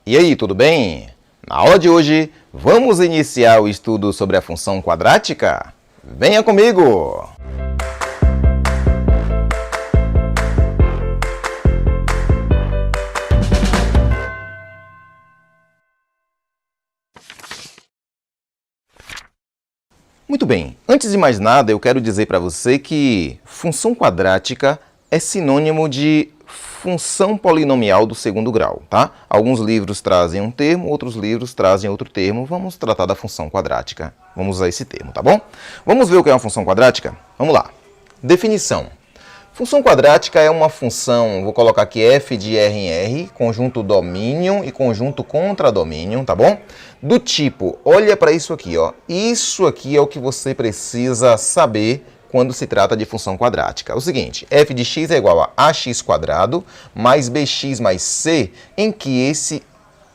E aí, tudo bem? Na aula de hoje, vamos iniciar o estudo sobre a função quadrática? Venha comigo! Muito bem, antes de mais nada, eu quero dizer para você que função quadrática é sinônimo de função polinomial do segundo grau, tá? Alguns livros trazem um termo, outros livros trazem outro termo. Vamos tratar da função quadrática. Vamos usar esse termo, tá bom? Vamos ver o que é uma função quadrática? Vamos lá. Definição. Função quadrática é uma função, vou colocar aqui f de R em R, conjunto domínio e conjunto contradomínio, tá bom? Do tipo, olha para isso aqui, ó. Isso aqui é o que você precisa saber quando se trata de função quadrática. É o seguinte, f de x é igual a ax quadrado mais bx mais c, em que esse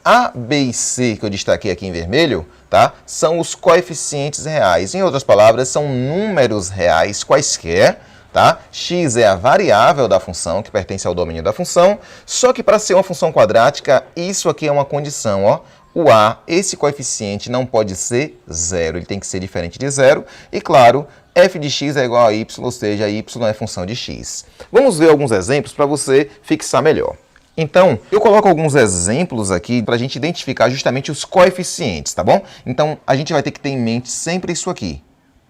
a, b e c, que eu destaquei aqui em vermelho, tá? São os coeficientes reais. Em outras palavras, são números reais quaisquer, tá? X é a variável da função, que pertence ao domínio da função, só que para ser uma função quadrática, isso aqui é uma condição, ó. O a, esse coeficiente, não pode ser zero, ele tem que ser diferente de zero. E claro, f de x é igual a y, ou seja, y é função de x. Vamos ver alguns exemplos para você fixar melhor. Então, eu coloco alguns exemplos aqui para a gente identificar justamente os coeficientes, tá bom? Então, a gente vai ter que ter em mente sempre isso aqui,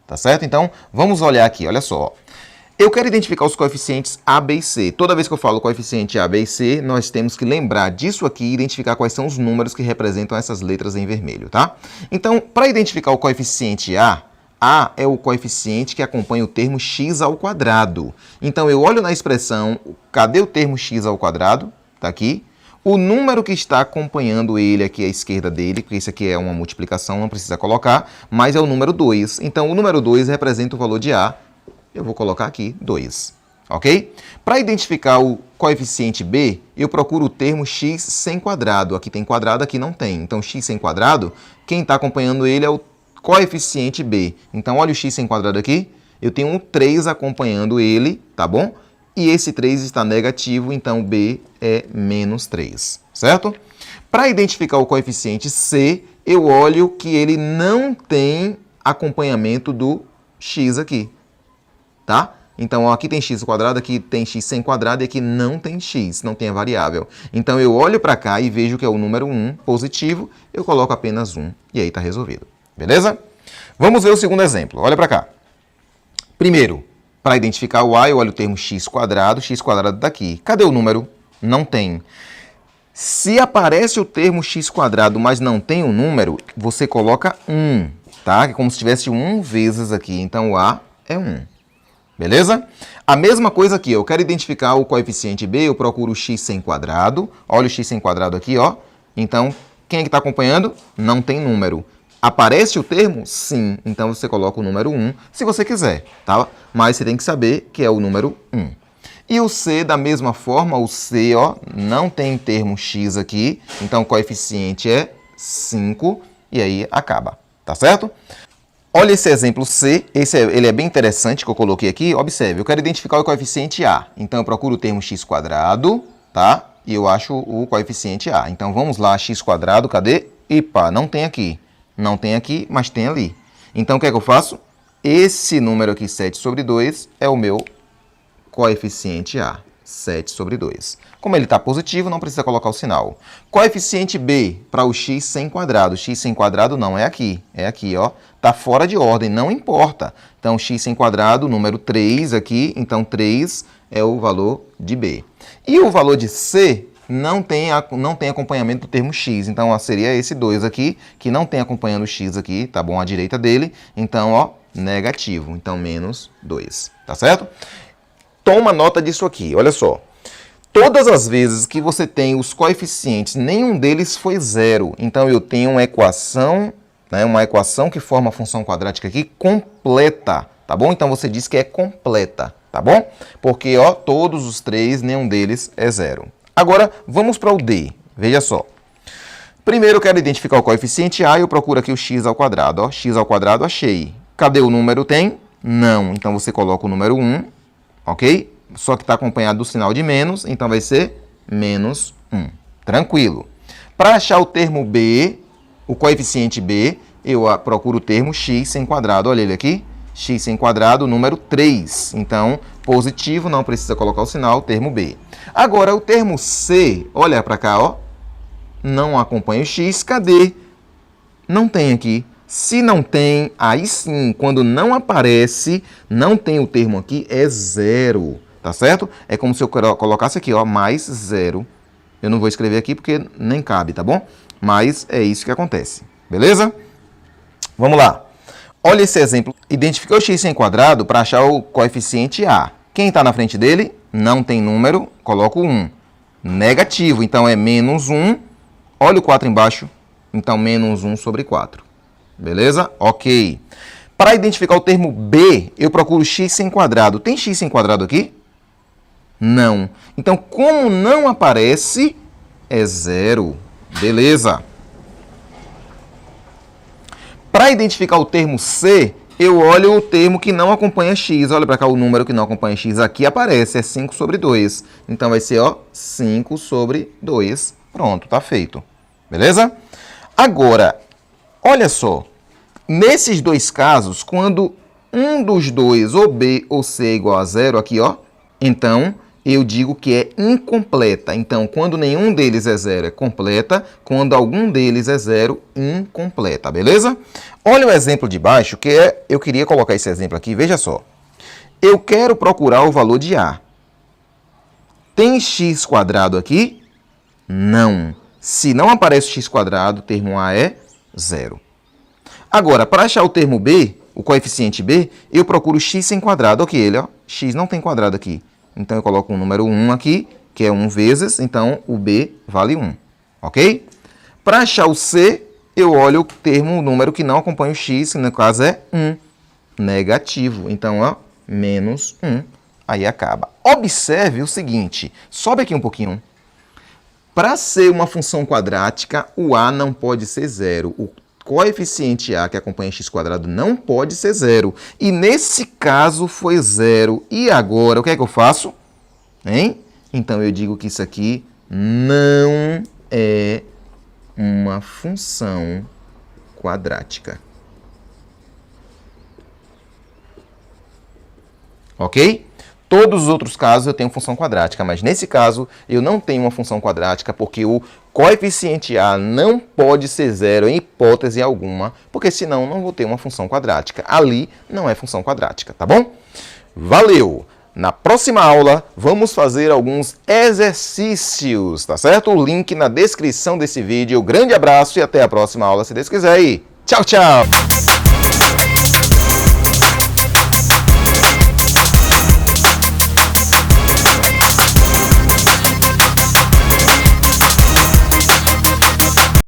tá certo? Então, vamos olhar aqui, olha só. Eu quero identificar os coeficientes A, B e C. Toda vez que eu falo coeficiente A, B e C, nós temos que lembrar disso aqui e identificar quais são os números que representam essas letras em vermelho, tá? Então, para identificar o coeficiente A é o coeficiente que acompanha o termo x ao quadrado. Então, eu olho na expressão, cadê o termo x ao quadrado? Tá aqui. O número que está acompanhando ele aqui à esquerda dele, porque isso aqui é uma multiplicação, não precisa colocar, mas é o número 2. Então, o número 2 representa o valor de A. Eu vou colocar aqui 2, ok? Para identificar o coeficiente B, eu procuro o termo x sem quadrado. Aqui tem quadrado, aqui não tem. Então, x sem quadrado, quem está acompanhando ele é o coeficiente B. Então, olha o x sem quadrado aqui. Eu tenho um 3 acompanhando ele, tá bom? E esse 3 está negativo, então B é menos 3, certo? Para identificar o coeficiente C, eu olho que ele não tem acompanhamento do x aqui. Tá? Então, ó, aqui tem x quadrado, aqui tem x sem quadrado e aqui não tem x, não tem a variável. Então, eu olho para cá e vejo que é o número 1 positivo, eu coloco apenas 1 e aí está resolvido. Beleza? Vamos ver o segundo exemplo. Olha para cá. Primeiro, para identificar o A, eu olho o termo x quadrado está aqui. Cadê o número? Não tem. Se aparece o termo x quadrado, mas não tem o número, você coloca 1, tá? É como se tivesse 1 vezes aqui. Então, o A é 1. Beleza? A mesma coisa aqui, eu quero identificar o coeficiente B, eu procuro o x sem quadrado. Olha o x sem quadrado aqui, ó. Então, quem é que está acompanhando? Não tem número. Aparece o termo? Sim. Então, você coloca o número 1, se você quiser, tá? Mas você tem que saber que é o número 1. E o C, da mesma forma, o C, ó, não tem termo x aqui. Então, o coeficiente é 5 e aí acaba, tá certo? Olha esse exemplo C, ele é bem interessante que eu coloquei aqui. Observe, eu quero identificar o coeficiente A. Então, eu procuro o termo x quadrado, tá? E eu acho o coeficiente A. Então, vamos lá, x quadrado, cadê? Epa, não tem aqui. Não tem aqui, mas tem ali. Então, o que é que eu faço? Esse número aqui, 7 sobre 2, é o meu coeficiente A. 7 sobre 2. Como ele está positivo, não precisa colocar o sinal. Coeficiente B para o x sem quadrado. X sem quadrado não é aqui. É aqui, ó. Está fora de ordem, não importa. Então, x sem quadrado, número 3 aqui. Então, 3 é o valor de B. E o valor de C não tem acompanhamento do termo x. Então, ó, seria esse 2 aqui, que não tem acompanhando o x aqui, tá bom? À direita dele. Então, ó, negativo. Então, menos 2. Tá certo? Toma nota disso aqui, olha só. Todas as vezes que você tem os coeficientes, nenhum deles foi zero. Então, eu tenho uma equação, né, que forma a função quadrática aqui completa, tá bom? Então, você diz que é completa, tá bom? Porque, ó, todos os três, nenhum deles é zero. Agora, vamos para o D. Veja só. Primeiro, eu quero identificar o coeficiente A e eu procuro aqui o x ao quadrado. Ó, x ao quadrado, achei. Cadê o número? Tem? Não. Então, você coloca o número 1. Ok? Só que está acompanhado do sinal de menos, então vai ser menos 1. Tranquilo. Para achar o termo b, o coeficiente b, eu procuro o termo x sem quadrado. Olha ele aqui, x sem quadrado, número 3. Então, positivo, não precisa colocar o sinal, o termo b. Agora, o termo c, olha para cá, ó, não acompanha o x, cadê? Não tem aqui. Se não tem, aí sim, quando não aparece, não tem o termo aqui, é zero, tá certo? É como se eu colocasse aqui, ó, mais zero. Eu não vou escrever aqui porque nem cabe, tá bom? Mas é isso que acontece, beleza? Vamos lá. Olha esse exemplo. Identifiquei o x sem quadrado para achar o coeficiente a. Quem está na frente dele? Não tem número, coloco 1. Negativo, então é menos 1. Olha o 4 embaixo, então menos 1 sobre 4. Beleza? Ok. Para identificar o termo b, eu procuro x sem quadrado. Tem x sem quadrado aqui? Não. Então, como não aparece, é zero. Beleza. Para identificar o termo c, eu olho o termo que não acompanha x. Olha para cá, o número que não acompanha x aqui aparece, é 5 sobre 2. Então, vai ser, ó, 5 sobre 2. Pronto, tá feito. Beleza? Agora, olha só. Nesses dois casos, quando um dos dois, ou b ou c, é igual a zero, aqui, ó, então eu digo que é incompleta. Então, quando nenhum deles é zero, é completa. Quando algum deles é zero, incompleta. Beleza? Olha o exemplo de baixo, que é... Eu queria colocar esse exemplo aqui, veja só. Eu quero procurar o valor de a. Tem x quadrado aqui? Não. Se não aparece x quadrado, o termo a é zero. Agora, para achar o termo b, o coeficiente b, eu procuro x sem quadrado. Ok, ele, ó, x não tem quadrado aqui. Então, eu coloco o número 1 aqui, que é 1 vezes, então o b vale 1. Ok? Para achar o c, eu olho o termo, o número que não acompanha o x, que no caso é 1. Negativo. Então, ó, menos 1. Aí acaba. Observe o seguinte, sobe aqui um pouquinho. Para ser uma função quadrática, o a não pode ser zero. O coeficiente a que acompanha x quadrado não pode ser zero. E nesse caso foi zero. E agora, o que é que eu faço? Hein? Então, eu digo que isso aqui não é uma função quadrática. Ok? Todos os outros casos eu tenho função quadrática, mas nesse caso eu não tenho uma função quadrática porque o coeficiente a não pode ser zero em hipótese alguma, porque senão não vou ter uma função quadrática. Ali não é função quadrática, tá bom? Valeu! Na próxima aula vamos fazer alguns exercícios, tá certo? O link na descrição desse vídeo. Grande abraço e até a próxima aula, se Deus quiser. E tchau, tchau!